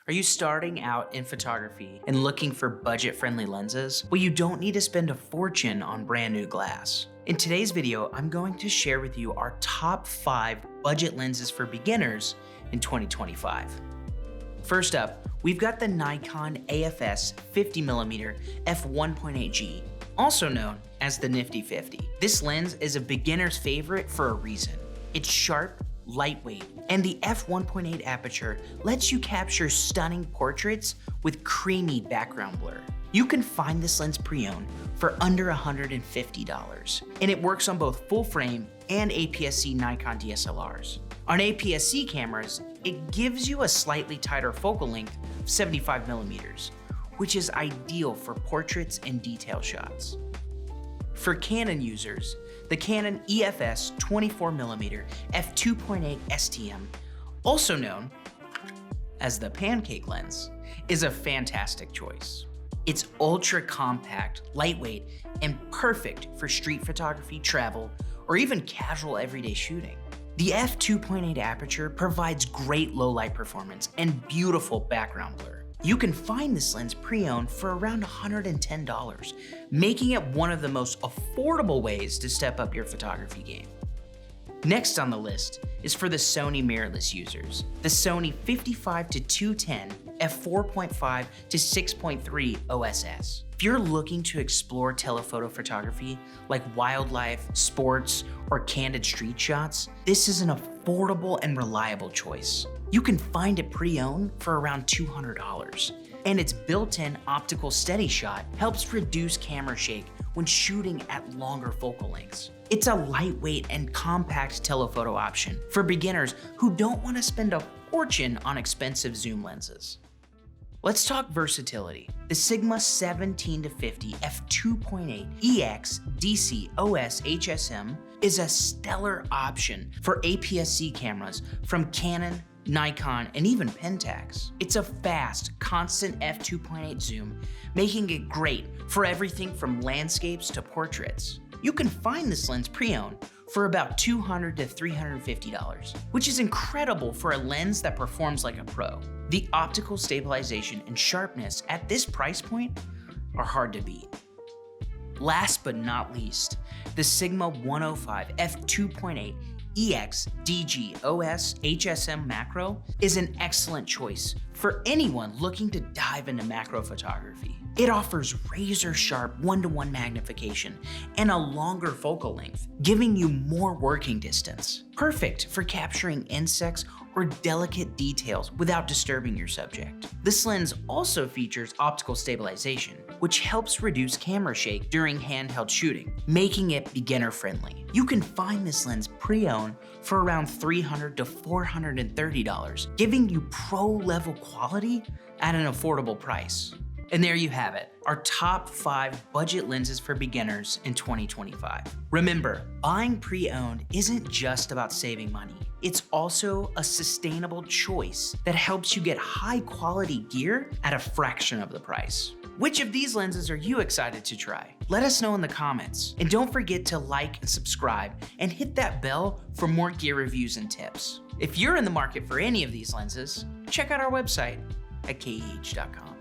Are you starting out in photography and looking for budget-friendly lenses? Well, you don't need to spend a fortune on brand new glass. In today's video, I'm going to share with you our top 5 budget lenses for beginners in 2025. First up, we've got the Nikon AFS 50mm f1.8G, also known as the Nifty 50. This lens is a beginner's favorite for a reason. It's sharp, lightweight, and the f1.8 aperture lets you capture stunning portraits with creamy background blur. You can find this lens pre-owned for under $150, and it works on both full frame and APS-C Nikon DSLRs. On APS-C cameras, it gives you a slightly tighter focal length of 75mm, which is ideal for portraits and detail shots. For Canon users, the Canon EFS 24mm f2.8 STM, also known as the pancake lens, is a fantastic choice. It's ultra compact, lightweight, and perfect for street photography, travel, or even casual everyday shooting. The f2.8 aperture provides great low light performance and beautiful background blur. You can find this lens pre-owned for around $110, making it one of the most affordable ways to step up your photography game. Next on the list is for the Sony mirrorless users, the Sony 55-210 f4.5 to 6.3 OSS. If you're looking to explore telephoto photography like wildlife, sports, or candid street shots, this is an affordable and reliable choice. You can find it pre-owned for around $200, and its built-in optical steady shot helps reduce camera shake when shooting at longer focal lengths. It's a lightweight and compact telephoto option for beginners who don't want to spend a fortune on expensive zoom lenses. Let's talk versatility. The Sigma 17-50 f2.8 EX DC OS HSM is a stellar option for APS-C cameras from Canon, Nikon, and even Pentax. It's a fast, constant f2.8 zoom, making it great for everything from landscapes to portraits. You can find this lens pre-owned for about $200 to $350, which is incredible for a lens that performs like a pro. The optical stabilization and sharpness at this price point are hard to beat. Last but not least, the Sigma 105 f2.8 EX DG OS HSM macro is an excellent choice for anyone looking to dive into macro photography. It offers razor sharp 1:1 magnification and a longer focal length, giving you more working distance. Perfect for capturing insects or delicate details without disturbing your subject. This lens also features optical stabilization, which helps reduce camera shake during handheld shooting, making it beginner friendly. You can find this lens pre-owned for around $300 to $430, giving you pro-level quality at an affordable price. And there you have it, our top 5 budget lenses for beginners in 2025. Remember, buying pre-owned isn't just about saving money. It's also a sustainable choice that helps you get high quality gear at a fraction of the price. Which of these lenses are you excited to try? Let us know in the comments. And don't forget to like and subscribe and hit that bell for more gear reviews and tips. If you're in the market for any of these lenses, check out our website at keh.com.